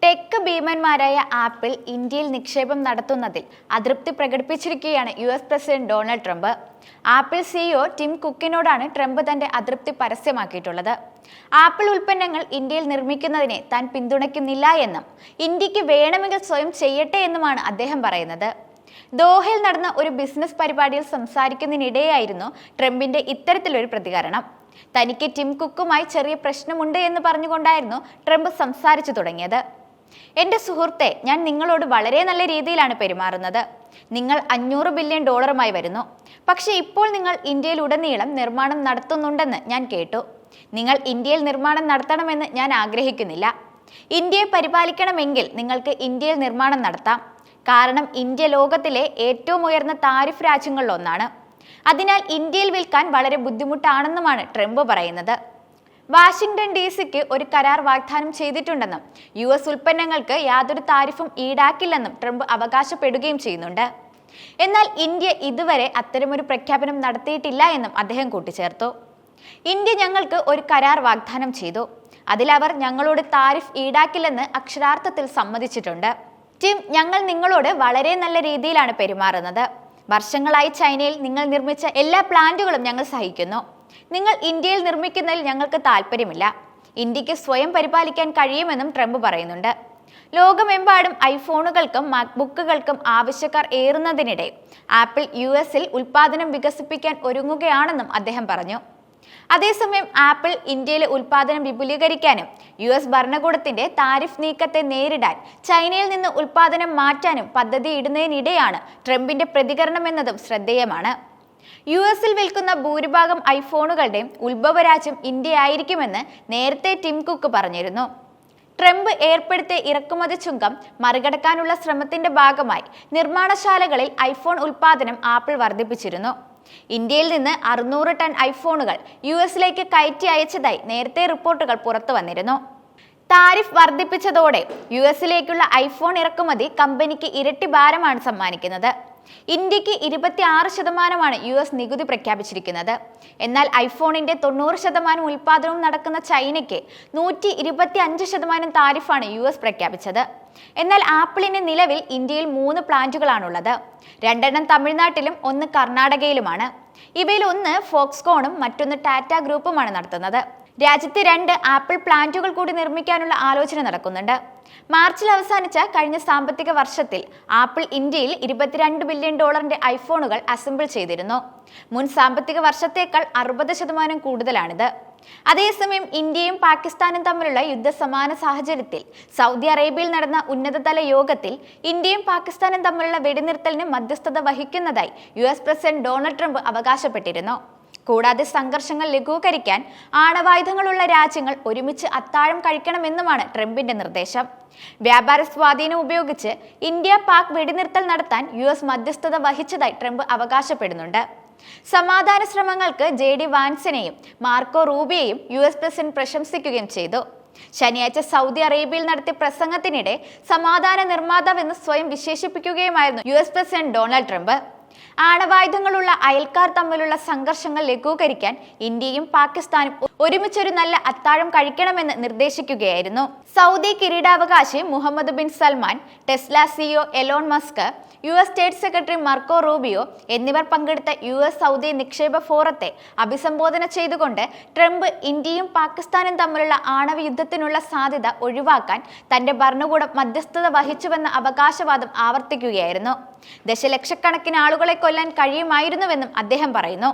Tech ഭീമന്മാരായ apple ഇന്ത്യയിൽ നിക്ഷേപം നടത്തുന്നതിൽ അതൃപ്തി പ്രകടിപ്പിച്ചിരിക്കുകയാണ് US president Donald Trump. Apple CEO Tim കുക്കിനോടാണ് ട്രംപ് തന്റെ അതൃപ്തി പരസ്യമാക്കിയിട്ടുള്ളത്. ആപ്പിൾ ഉൽപ്പന്നങ്ങൾ ഇന്ത്യയിൽ നിർമ്മിക്കുന്നതിനെ താൻ പിന്തുണയ്ക്കുന്നില്ല എന്നും ഇന്ത്യക്ക് വേണമെങ്കിൽ സ്വയം ചെയ്യട്ടെ എന്നുമാണ് അദ്ദേഹം പറയുന്നത്. ദോഹയിൽ നടന്ന ഒരു ബിസിനസ് പരിപാടിയിൽ സംസാരിക്കുന്നതിനിടെയായിരുന്നു ട്രംപിന്റെ ഇത്തരത്തിലൊരു പ്രതികരണം. തനിക്ക് ടിം കുക്കുമായി ചെറിയ പ്രശ്നമുണ്ട് എന്ന് പറഞ്ഞുകൊണ്ടായിരുന്നു ട്രംപ് സംസാരിച്ചു തുടങ്ങിയത്. എന്റെ സുഹൃത്തെ, ഞാൻ നിങ്ങളോട് വളരെ നല്ല രീതിയിലാണ് പെരുമാറുന്നത്. നിങ്ങൾ $500 ബില്യൺ വരുന്നു. പക്ഷേ ഇപ്പോൾ നിങ്ങൾ ഇന്ത്യയിൽ ഉടനീളം നിർമ്മാണം നടത്തുന്നുണ്ടെന്ന് ഞാൻ കേട്ടു. നിങ്ങൾ ഇന്ത്യയിൽ നിർമ്മാണം നടത്തണമെന്ന് ഞാൻ ആഗ്രഹിക്കുന്നില്ല. ഇന്ത്യയെ പരിപാലിക്കണമെങ്കിൽ നിങ്ങൾക്ക് ഇന്ത്യയിൽ നിർമ്മാണം നടത്താം. കാരണം ഇന്ത്യ ലോകത്തിലെ ഏറ്റവും ഉയർന്ന താരിഫ് രാജ്യങ്ങളിലൊന്നാണ്. അതിനാൽ ഇന്ത്യയിൽ വിൽക്കാൻ വളരെ ബുദ്ധിമുട്ടാണെന്നുമാണ് ട്രംപ് പറയുന്നത്. വാഷിംഗ്ടൺ DC-ക്ക് ഒരു കരാർ വാഗ്ദാനം ചെയ്തിട്ടുണ്ടെന്നും US ഉൽപ്പന്നങ്ങൾക്ക് യാതൊരു താരിഫും ഈടാക്കില്ലെന്നും ട്രംപ് അവകാശപ്പെടുകയും ചെയ്യുന്നുണ്ട്. എന്നാൽ ഇന്ത്യ ഇതുവരെ അത്തരമൊരു പ്രഖ്യാപനം നടത്തിയിട്ടില്ല എന്നും അദ്ദേഹം കൂട്ടിച്ചേർത്തു. ഇന്ത്യ ഞങ്ങൾക്ക് ഒരു കരാർ വാഗ്ദാനം ചെയ്തു. അതിലവർ ഞങ്ങളോട് താരിഫ് ഈടാക്കില്ലെന്ന് അക്ഷരാർത്ഥത്തിൽ സമ്മതിച്ചിട്ടുണ്ട്. ടിം, ഞങ്ങൾ നിങ്ങളോട് വളരെ നല്ല രീതിയിലാണ് പെരുമാറുന്നത്. വർഷങ്ങളായി ചൈനയിൽ നിങ്ങൾ നിർമ്മിച്ച എല്ലാ പ്ലാന്റുകളും ഞങ്ങൾ സഹിക്കുന്നു. നിങ്ങൾ ഇന്ത്യയിൽ നിർമ്മിക്കുന്നതിൽ ഞങ്ങൾക്ക് താല്പര്യമില്ല. ഇന്ത്യക്ക് സ്വയം പരിപാലിക്കാൻ കഴിയുമെന്നും ട്രംപ് പറയുന്നുണ്ട്. ലോകമെമ്പാടും ഐഫോണുകൾക്കും മാക്ബുക്കുകൾക്കും ആവശ്യക്കാർ ഏറുന്നതിനിടെ ആപ്പിൾ US-ൽ ഉൽപ്പാദനം വികസിപ്പിക്കാൻ ഒരുങ്ങുകയാണെന്നും അദ്ദേഹം പറഞ്ഞു. അതേസമയം ആപ്പിൾ ഇന്ത്യയിലെ ഉൽപ്പാദനം വിപുലീകരിക്കാനും US ഭരണകൂടത്തിന്റെ താരിഫ് നീക്കത്തെ നേരിടാൻ ചൈനയിൽ നിന്ന് ഉൽപ്പാദനം മാറ്റാനും പദ്ധതിയിടുന്നതിനിടെയാണ് ട്രംപിന്റെ പ്രതികരണം എന്നതും ശ്രദ്ധേയമാണ്. US-ൽ വിൽക്കുന്ന ഭൂരിഭാഗം ഐഫോണുകളുടെയും ഉത്ഭവരാജ്യം ഇന്ത്യയായിരിക്കുമെന്ന് നേരത്തെ ടിം കുക്ക് പറഞ്ഞിരുന്നു. ട്രംപ് ഏർപ്പെടുത്തിയ ഇറക്കുമതി ചുങ്കം മറികടക്കാനുള്ള ശ്രമത്തിന്റെ ഭാഗമായി നിർമ്മാണശാലകളിൽ ഐഫോൺ ഉൽപ്പാദനം ആപ്പിൾ വർദ്ധിപ്പിച്ചിരുന്നു. ഇന്ത്യയിൽ നിന്ന് 600 ടൺ ഐഫോണുകൾ US-ലേക്ക് കയറ്റി അയച്ചതായി നേരത്തെ റിപ്പോർട്ടുകൾ പുറത്തു വന്നിരുന്നു. താരിഫ് വർദ്ധിപ്പിച്ചതോടെ US-ലേക്കുള്ള ഐഫോൺ ഇറക്കുമതി കമ്പനിക്ക് ഇരട്ടി ഭാരമാണ് സമ്മാനിക്കുന്നത്. ഇന്ത്യക്ക് 26% US നികുതി പ്രഖ്യാപിച്ചിരിക്കുന്നത്. എന്നാൽ ഐഫോണിന്റെ 90% ഉൽപ്പാദനവും നടക്കുന്ന ചൈനയ്ക്ക് 125% താരിഫാണ് US പ്രഖ്യാപിച്ചത്. എന്നാൽ ആപ്പിളിന് നിലവിൽ ഇന്ത്യയിൽ 3 പ്ലാന്റുകളാണുള്ളത്. 2 തമിഴ്നാട്ടിലും 1 കർണാടകയിലുമാണ്. ഇവയിൽ ഒന്ന് ഫോക്സ്കോണും മറ്റൊന്ന് ടാറ്റ ഗ്രൂപ്പുമാണ് നടത്തുന്നത്. രാജ്യത്ത് 2 ആപ്പിൾ പ്ലാന്റുകൾ കൂടി നിർമ്മിക്കാനുള്ള ആലോചന നടക്കുന്നുണ്ട്. മാർച്ചിൽ അവസാനിച്ച കഴിഞ്ഞ സാമ്പത്തിക വർഷത്തിൽ ആപ്പിൾ ഇന്ത്യയിൽ $22 ബില്യൺ ഐഫോണുകൾ അസംബിൾ ചെയ്തിരുന്നു. മുൻ സാമ്പത്തിക വർഷത്തേക്കാൾ 60% കൂടുതലാണിത്. അതേസമയം ഇന്ത്യയും പാകിസ്ഥാനും തമ്മിലുള്ള യുദ്ധസമാന സാഹചര്യത്തിൽ സൗദി അറേബ്യയിൽ നടന്ന ഉന്നതതല യോഗത്തിൽ ഇന്ത്യയും പാകിസ്ഥാനും തമ്മിലുള്ള വെടിനിർത്തലിന് മധ്യസ്ഥത വഹിക്കുന്നതായി US പ്രസിഡന്റ് ഡൊണാൾഡ് ട്രംപ് അവകാശപ്പെട്ടിരുന്നു. കൂടാതെ സംഘർഷങ്ങൾ ലഘൂകരിക്കാൻ ആണവായുധങ്ങളുള്ള രാജ്യങ്ങൾ ഒരുമിച്ച് അത്താഴം കഴിക്കണമെന്നുമാണ് ട്രംപിന്റെ നിർദ്ദേശം. വ്യാപാര സ്വാധീനം ഉപയോഗിച്ച് ഇന്ത്യ പാക് വെടിനിർത്തൽ നടത്താൻ US മധ്യസ്ഥത വഹിച്ചതായി ട്രംപ് അവകാശപ്പെടുന്നുണ്ട്. സമാധാന ശ്രമങ്ങൾക്ക് JD വാൻസിനെയും മാർക്കോ റൂബിയെയും US പ്രസിഡന്റ് പ്രശംസിക്കുകയും ചെയ്തു. ശനിയാഴ്ച സൗദി അറേബ്യയിൽ നടത്തിയ പ്രസംഗത്തിനിടെ സമാധാന നിർമ്മാതാവെന്ന് സ്വയം വിശേഷിപ്പിക്കുകയുമായിരുന്നു US പ്രസിഡന്റ് ഡൊണാൾഡ് ട്രംപ്. ആണവായുധങ്ങളുള്ള അയൽക്കാർ തമ്മിലുള്ള സംഘർഷങ്ങൾ ലഘൂകരിക്കാൻ ഇന്ത്യയും പാകിസ്ഥാനും ഒരുമിച്ചൊരു നല്ല അത്താഴം കഴിക്കണമെന്ന് നിർദ്ദേശിക്കുകയായിരുന്നു. സൗദി കിരീടാവകാശി Mohammed bin Salman, Tesla CEO Elon Musk, US state secretary Marco Rubio എന്നിവർ പങ്കെടുത്ത US സൗദി നിക്ഷേപ ഫോറത്തെ അഭിസംബോധന ചെയ്തുകൊണ്ട് ട്രംപ് ഇന്ത്യയും പാകിസ്ഥാനും തമ്മിലുള്ള ആണവ യുദ്ധത്തിനുള്ള സാധ്യത ഒഴിവാക്കാൻ തന്റെ ഭരണകൂടം മധ്യസ്ഥത വഹിച്ചുവെന്ന അവകാശവാദം ആവർത്തിക്കുകയായിരുന്നു. ദശലക്ഷക്കണക്കിന് ആളുകളെ കൊല്ലാൻ കഴിയുമായിരുന്നുവെന്നും അദ്ദേഹം പറയുന്നു.